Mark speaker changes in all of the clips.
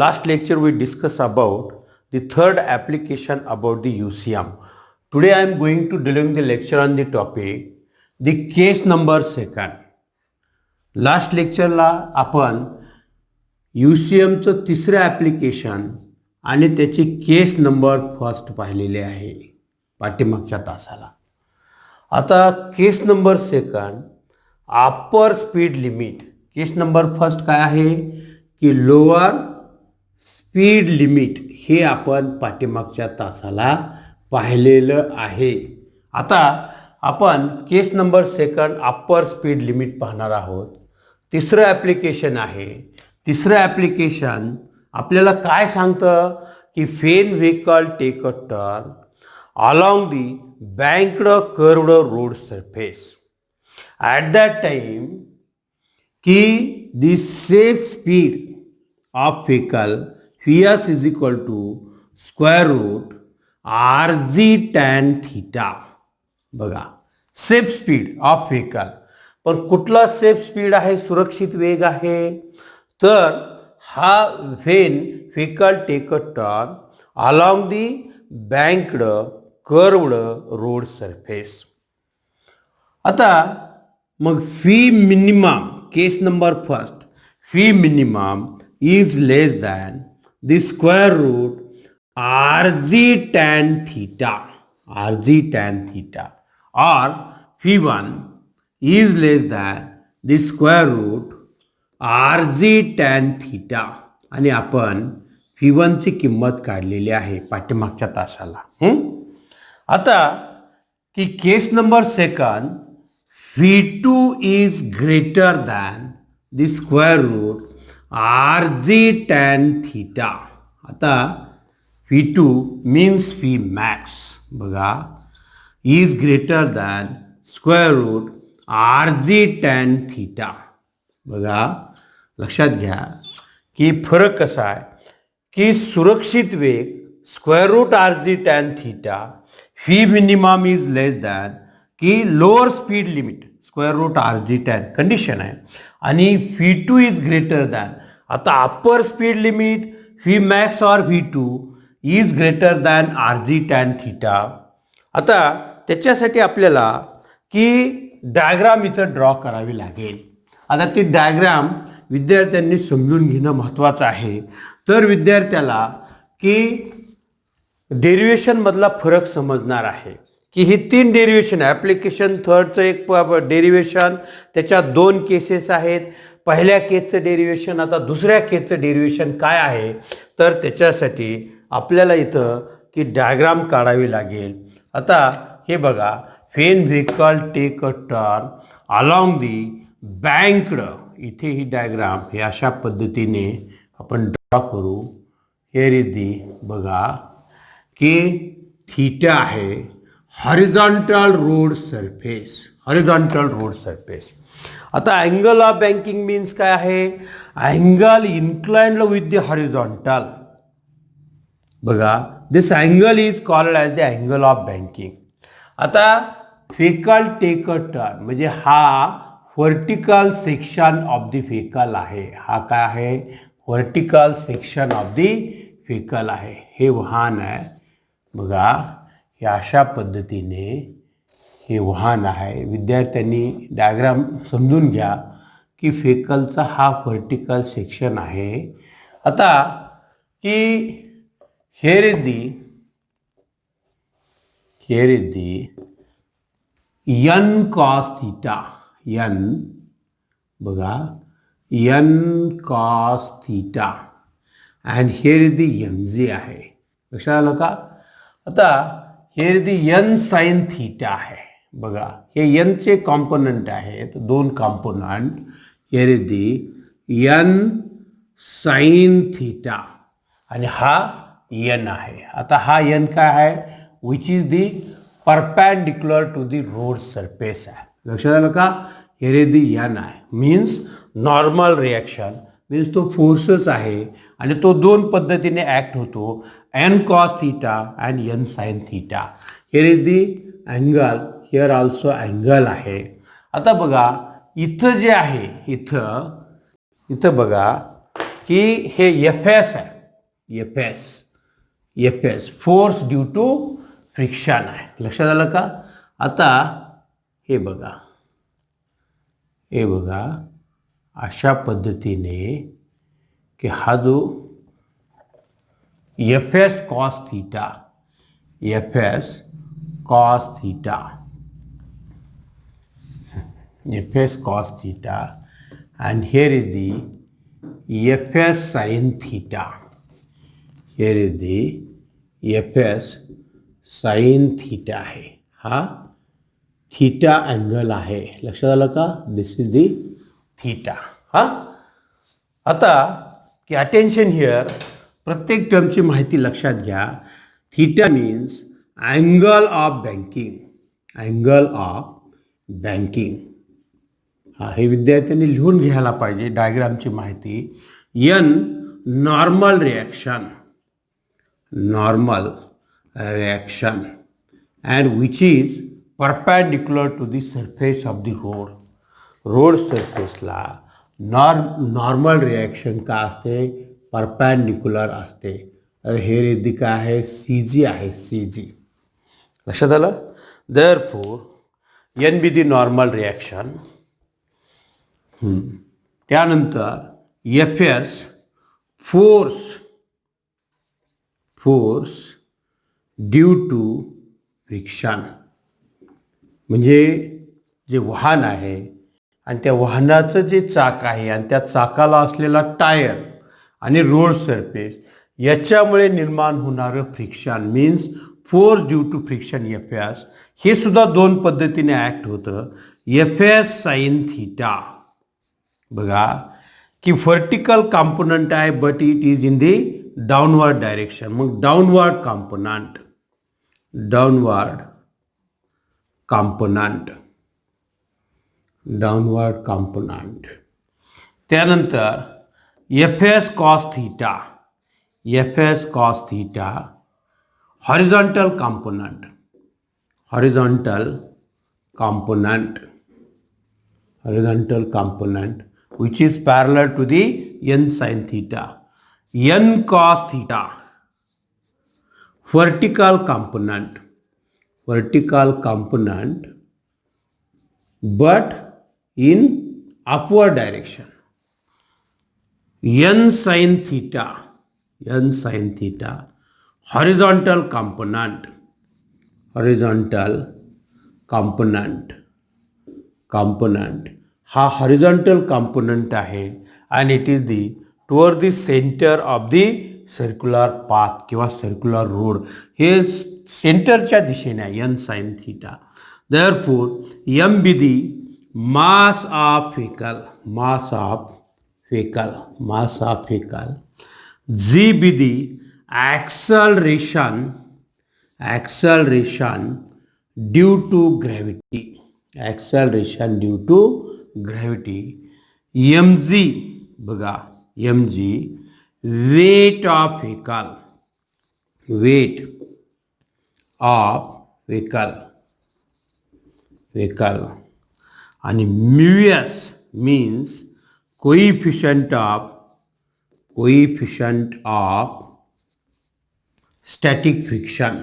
Speaker 1: Last lecture we discussed about the third application about the UCM. Today I am going to delivering the lecture on the topic the case number second. Last lectureला आपण UCMचं तिसरं application आणि त्याची केस number first पाहिलेले आहे पाठीमागच्या तासाला. आता केस number second अपर speed limit. केस number first काय आहे की लोअर स्पीड लिमिट हे आपण पाठीमागच्या तासाला पाहिलेलं आहे. आता आपण केस नंबर सेकंड अपर स्पीड लिमिट पाहणार आहोत. तिसरं ॲप्लिकेशन आहे. तिसरं ॲप्लिकेशन आपल्याला काय सांगतं की when vehicle take a turn along the banked curved road surface at that time कि the safe speed of vehicle Vs is equal to square root rg tan theta. बघा सेफ स्पीड ऑफ व्हेकल, पण कुठला safe speed आहे, सुरक्षित वेग आहे. तर हा when vehicle take a turn along the banked curved road surface. आता मग phi minimum case number first phi minimum is less than the square root R G tan theta. R G tan theta और phi one is less than the square root R G tan theta. आणि आपण fee वनची किंमत काढलेली आहे पाठीमागच्या तासाला. आता की case number second V2 is greater than the square root R G tan theta. आता V2 मीन्स फी मॅक्स. बघा is greater than square root R G tan theta. बघा लक्षात घ्या की फरक कसा आहे की सुरक्षित वेग square root R G tan theta, phi minimum is less than की lower speed limit square root R G tan condition आहे. आणि V2 इज ग्रेटर दॅन. आता upper speed limit phi max और V2 is greater than R G tan theta. आता त्याच्यासाठी आपल्याला की diagram इथं ड्रॉ करावी लागेल. आता ती डायग्राम विद्यार्थ्यांनी समजून घेणं महत्त्वाचं आहे. तर विद्यार्थ्याला की डेरिवेशन मधला फरक समजणार आहे की ही तीन डेरिवेशन आहे. ॲप्लिकेशन थर्डचं एक डेरिवेशन, त्याच्यात दोन केसेस आहेत. पहिल्या केसचं डेरिवेशन, आता दुसऱ्या केसचं डेरिवेशन काय आहे. तर त्याच्यासाठी आपल्याला इथं की डायग्राम काढावी लागेल. आता हे बघा when vehicle take a turn along the banked. इथे ही डायग्राम हे अशा पद्धतीने आपण ड्रॉ करू. हेअर इज दी बघा की थीटा आहे horizontal road surface. Horizontal road surface. आता अँगल ऑफ बँकिंग मीन्स काय आहे, angle inclined with the horizontal. बघा this angle is called as the angle of banking. आता व्हेकल टेक अ टर्न म्हणजे हा vertical section of the vehicle आहे. हा काय आहे, vertical section of the vehicle आहे. हे वाहन आहे. बघा हे अशा पद्धतीने हे वाहन आहे. विद्यार्थ्यांनी डायग्राम समजून घ्या की व्हेकलचा हा व्हर्टिकल सेक्शन आहे. आता की here is the N cos theta. N बघा N cos theta and here is the M G आहे. लक्षात आलं का. आता here the N sine theta आहे. बघा हे एनचे कॉम्पोनंट आहेत, दोन component. Here is the N sine theta आणि हा एन आहे. आता हा एन काय आहे, which is the perpendicular to the road surface आहे. लक्षात आलं का. हेअर इज दी एन आहे मीन्स नॉर्मल रिॲक्शन मीन्स तो फोर्सच आहे आणि तो दोन पद्धतीने ॲक्ट होतो, N cos theta and N sine theta. Here is the angle, here also angle आहे. आता बघा इथं जे आहे इथं बघा की हे एफ एस आहे, F S force due to friction आहे. लक्षात आलं का? आता हे बघा अशा पद्धतीने की हा जो F S cos theta, and here is the fs sin theta. आहे. हा थीटा अँगल आहे. लक्षात आलं का? दिस इज दी थीटा. हा आता की अटेन्शन हिअर, प्रत्येक टर्मची माहिती लक्षात घ्या. Theta means angle of banking. हा हे विद्यार्थ्यांनी लिहून घ्यायला पाहिजे डायग्रामची माहिती. N normal reaction and which is perpendicular to the surface of the road सरफेसला नॉर्मल रिॲक्शन का असते? परपॅन्डिक्युलर असते. हे रेदी काय आहे? CG आहे, CG. लक्षात आलं? Therefore N be the normal reaction. त्यानंतर F S force due to friction, म्हणजे जे वाहन आहे आणि त्या वाहनाचं जे चाक आहे आणि त्या चाकाला असलेला टायर आणि रोड सरफेस याच्यामुळे निर्माण होणारं friction means force due to friction F S. हे सुद्धा दोन पद्धतीने ॲक्ट होतं. एफ एस साइन थीटा बघा की व्हर्टिकल कॉम्पोनंट आहे but it is in the downward direction. मग डाउनवर्ड कॉम्पोनंट. त्यानंतर F S cos theta horizontal component which is parallel to the n sin theta. N cos theta vertical component but in upward direction. N sin theta horizontal component हा horizontal component आहे आणि it is the toward the centre of the circular path किंवा circular road. हे सेंटरच्या दिशेने आहे N sine theta. Therefore M B the mass of vehicle, G B the acceleration due to gravity. mg बघा, mg weight of vehicle आणि mu s means coefficient of static friction.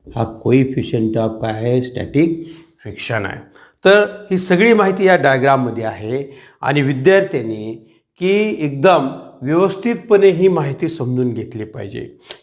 Speaker 1: हा coefficient of काय आहे? Static friction आहे. तर ही सगळी माहिती या डायग्राममध्ये आहे आणि विद्यार्थ्यांनी की एकदम व्यवस्थितपणे ही माहिती समजून घेतली पाहिजे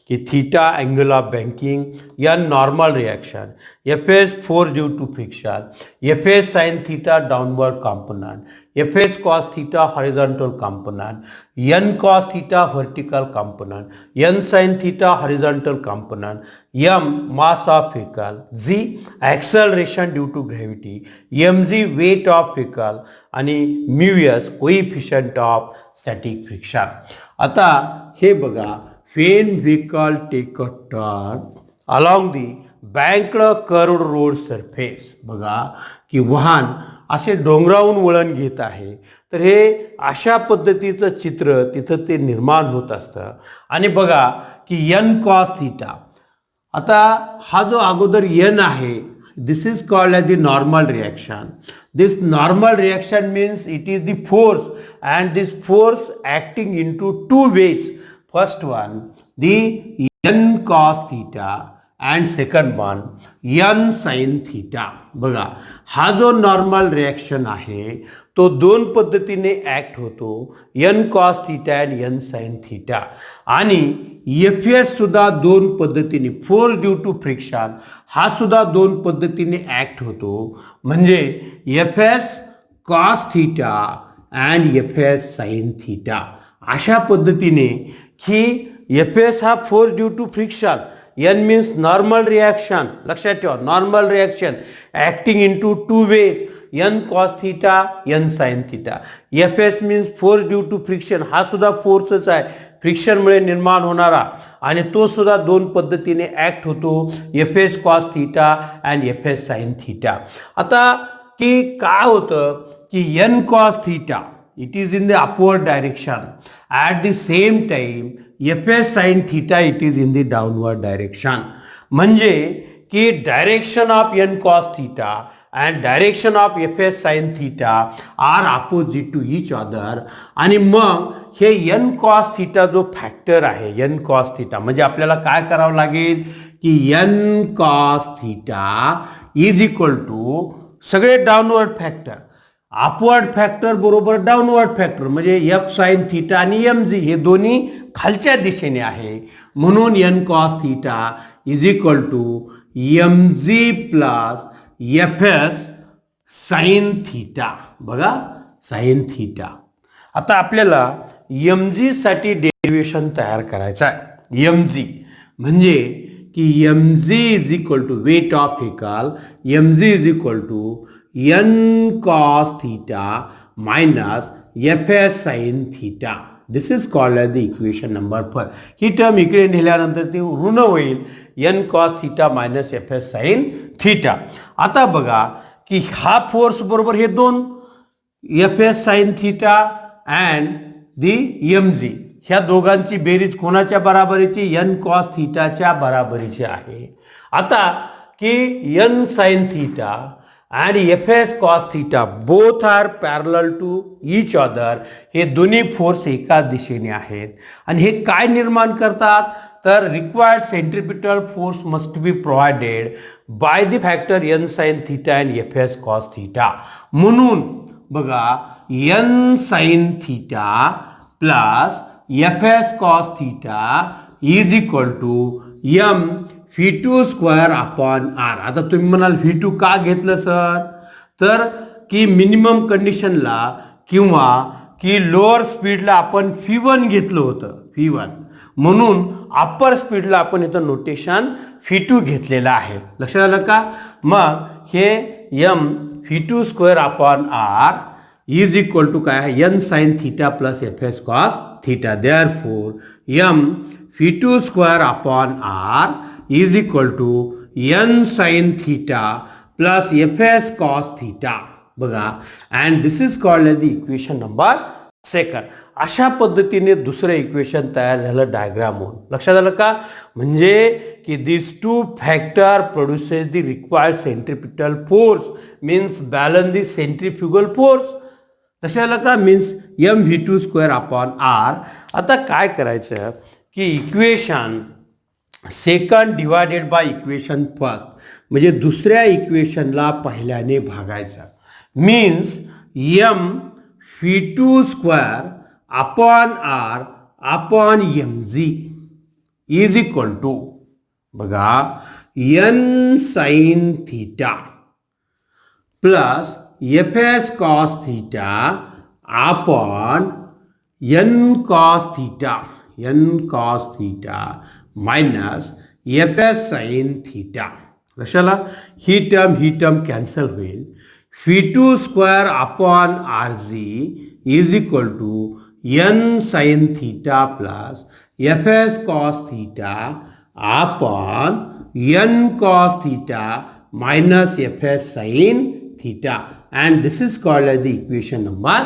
Speaker 1: की theta angle of banking, N normal reaction, F S force due to friction, F S sine theta downward component, F S cos theta horizontal component, N cos theta vertical component, N sine theta horizontal component, M mass of vehicle, G acceleration due to gravity, M G weight of vehicle आणि mu S coefficient of static friction. आता हे बघा, when vehicle take a turn along the banked curved road surface, बघा की वाहन असे डोंगरावून वळण घेत आहे, तर हे अशा पद्धतीचं चित्र तिथं ते निर्माण होत असतं. आणि बघा की एन कॉस थीटा, आता हा जो अगोदर एन आहे, This is called as the normal reaction. This normal reaction means it is the force, and this force acting into two ways. First one, the n cos theta, and second one n sin theta. बघा, हा जो normal reaction आहे तो दोन पद्धतीने act होतो, n cos theta आणि n sin theta. आणि एफएस सुद्धा दोन पद्धतीने, फोर्स ड्यू टू फ्रिक्शन, हा सुद्धा दोन पद्धतीने ऍक्ट होतो. म्हणजे F S cos theta and F S sin theta. अशा पद्धतीने की एफएस हा force due to friction, n means normal reaction, लक्षात ठेवा, normal reaction acting into two ways, n cos theta, n sin theta. Fs means force due to friction, हा सुद्धा फोर्सच आहे, friction मुळे निर्माण होणारा, आणि तो सुद्धा दोन पद्धतीने ऍक्ट होतो, Fs cos theta and Fs sin theta. आता की काय होतं की n cos theta it is in the upward direction, at the same time Fs sin theta it is in the downward direction. म्हणजे की direction of n cos theta and direction of Fs sin theta are opposite to each other. आणि मग हे n cos theta जो factor आहे, n cos theta, म्हणजे आपल्याला काय करावं लागेल की n cos theta is equal to सगळे डाउनवर्ड फॅक्टर, अपवर्ड फॅक्टर बरोबर डाउनवर्ड फॅक्टर, म्हणजे एफ साइन थीटा आणि mg हे दोन्ही खालच्या दिशेने आहे, म्हणून n cos theta is equal to mg plus fs sine theta. बघा, साइन थीटा. आता आपल्याला mg साठी डेरिवेशन तयार करायचं आहे. mg म्हणजे की mg is equal to weight of vehicle, mg is equal to n cos theta minus fs sin theta. This is called as the equation number 4. He term इकडे नेल्यानंतर ती ऋण होईल, n cos theta minus fs sin theta. आता बघा की हा force बरोबर हे दोन fs sin theta and the mg, ह्या दोघांची बेरीज कोणाच्या बराबरीची, n cos theta च्या बराबरीची आहे. आता की n sin theta and Fs cos theta both are parallel to each other, हे दोन्ही फोर्स एका दिशेने आहेत, आणि हे काय निर्माण करतात, तर required centripetal force must be provided by the factor n sin theta and Fs cos theta. म्हणून बघा, n sin theta plus Fs cos theta is equal to m v2 square upon r. आता तुम्ही म्हणाल v2 का घेतलं sir, तर की minimum कंडिशनला किंवा की लोअर स्पीडला आपण v1 घेतलं होतं, v1, म्हणून अप्पर स्पीडला आपण इथं नोटेशन v2 घेतलेलं आहे. लक्षात आलं का. मग हे m v2 square upon r is equal to काय आहे, n sin theta plus fs cos theta. Therefore m v2 square upon r is equal to n sin theta plus fs cos theta. बघा, and this is called as the equation number 2. अशा पद्धतीने दुसरं equation तयार झालं डायग्रामहून. लक्षात आलं का. म्हणजे की this two factor produces the required centripetal force, means balance the centrifugal force. लक्षात आलं का. Means m v2 square upon r. आता काय करायचं की equation second divided by equation first, म्हणजे दुसऱ्या इक्वेशनला पहिल्याने भागायचं. Means m v2 square upon r upon mg is equal to, बघा, n sin theta plus fs cos theta upon n cos theta, n cos theta minus Fs sin theta. लक्षाला, ही term cancel होईल. v2 square upon rg is equal to n sin theta plus Fs cos theta upon n cos theta minus Fs sin theta. And this is called as the equation number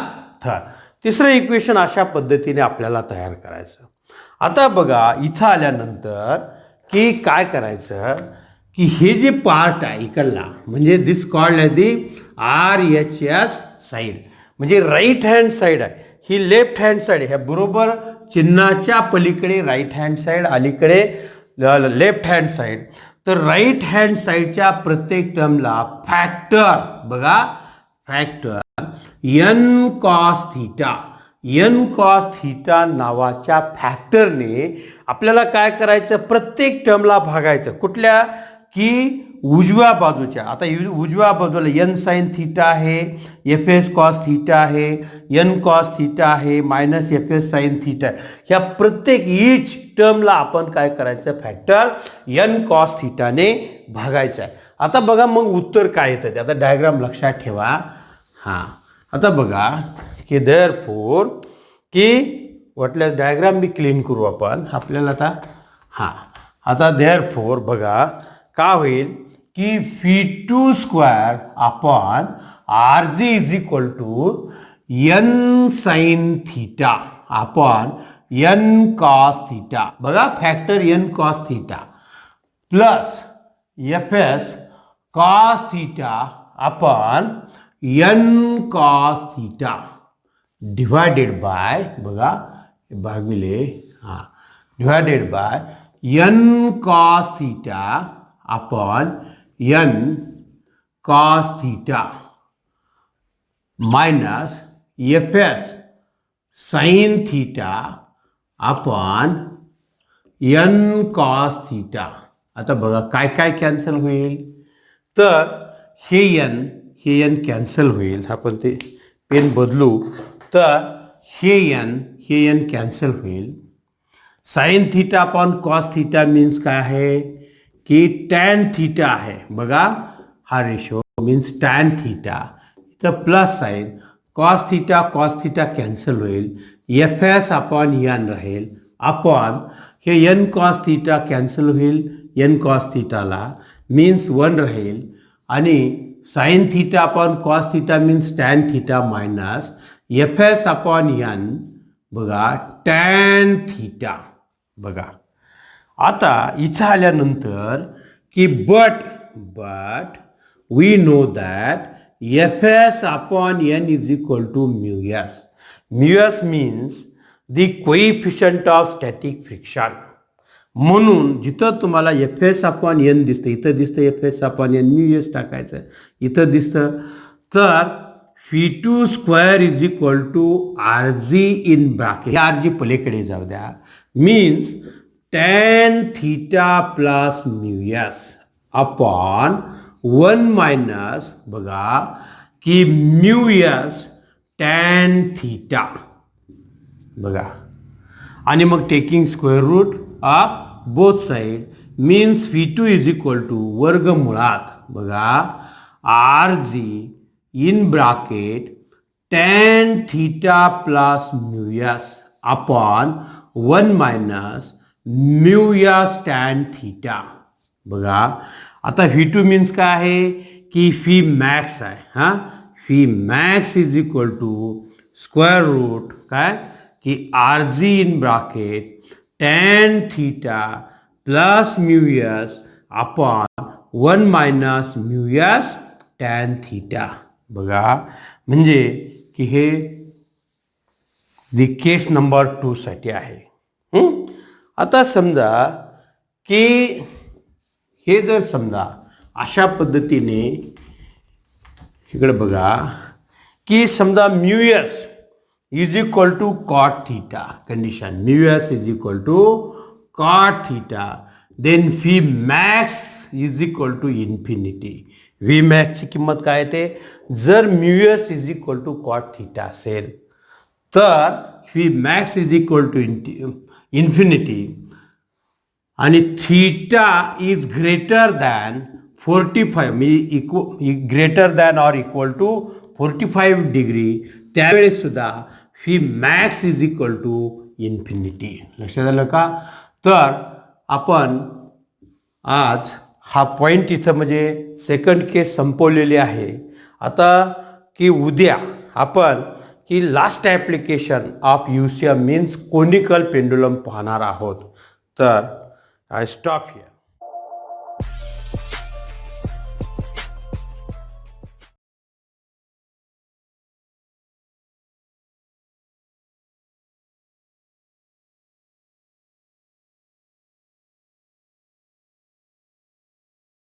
Speaker 1: 3. तिसरं equation अशा पद्धतीने आपल्याला तयार करायचं. आता बघा, इथं आल्यानंतर की काय करायचं की हे जे पार्ट आहे इकडला म्हणजे this called as the RHS side, म्हणजे राईट हँड साईड आहे, ही लेफ्ट हँड साईड आहे. ह्या बरोबर चिन्हाच्या पलीकडे राईट हँड साईड, अलीकडे लेफ्ट हँड साईड. तर राईट हँड साईडच्या प्रत्येक टर्मला फॅक्टर बघा, factor n cos theta, n cos theta नावाच्या फॅक्टरने आपल्याला काय करायचं, प्रत्येक टर्मला भागायचं. कुठल्या की उजव्या बाजूच्या. आता उजव्या बाजूला n sin थीटा आहे, fs cos थीटा आहे, n cos थीटा आहे, मायनस fs sin थीटा आहे. ह्या प्रत्येक ईच टर्मला आपण काय करायचं, फॅक्टर n cos थीटाने भागायचं आहे. आता बघा मग उत्तर काय येतं ते. आता डायग्राम लक्षात ठेवा. हां, आता बघा की देअरफॉर की वाटल्यास डायग्राम बी क्लीन करू आपण आपल्याला आता. हां, आता देअरफॉर बघा काय होईल की phi2 square upon rg is equal to n sin theta upon n cos theta. बघा factor n cos theta plus fs cos theta upon n cos theta divided by, बघा भागिले, हां, divided by n cos theta upon n cos theta minus fs sin theta upon n cos theta. आता बघा काय काय cancel होईल, तर हे n कॅन्सल होईल. आपण ते पेन बदलू, तर हे n कॅन्सल होईल. Sine theta upon cos theta means काय आहे की टॅन थीटा आहे. बघा हा रेशो मीन्स टॅन थीटा, इथं plus sine, cos theta cancel होईल, fs अपॉन n राहील, अपॉन हे n cos थीटा कॅन्सल होईल, n cos थीटाला मीन्स 1 राहील, आणि sine theta upon cos theta means tan theta minus fs upon n, बघा tan theta. बघा आता इथं आल्यानंतर की but we know that fs upon n is equal to mu S. Mu S means the coefficient of static friction. म्हणून जिथं तुम्हाला fs upon n दिसतं, इथं दिसतं fs upon n, mu S टाकायचं, इथं दिसतं. तर phi2 square is equal to rg in bracket, rg पलीकडे जाऊ द्या, means tan theta plus mu S upon 1 minus, बघा की म्यू एस टॅन थीटा. बघा आणि मग taking square root of both side means phi2 is equal to वर्गमुळात, बघा rg in bracket tan theta plus mu S upon 1 minus mu S tan theta. बघा आता phi2 means काय आहे की फी मॅक्स आहे. हां, phi max is equal to square root काय की rg in bracket tan theta plus mu S upon 1 minus mu S tan theta. बघा म्हणजे की हे दी केस नंबर 2 साठी आहे. आता समजा की हे जर समजा अशा पद्धतीने इकडे बघा की समजा mu S is equal to cot theta condition, mu S is equal to cot theta, then phi max is equal to infinity. V मॅक्सची किंमत काय येते, जर mu S is equal to cot theta असेल तर phi max is equal to infinity आणि theta is greater than 45 म्हणजे greater than or equal to 45 degree, त्यावेळेस सुद्धा phi max is equal to infinity. लक्षात आलं का. तर आपण आज हा पॉईंट इथं म्हणजे सेकंड केस संपवलेली आहे. आता की उद्या आपण की last application of UCM means conical pendulum पाहणार आहोत. तर आय स्टॉप हिअर.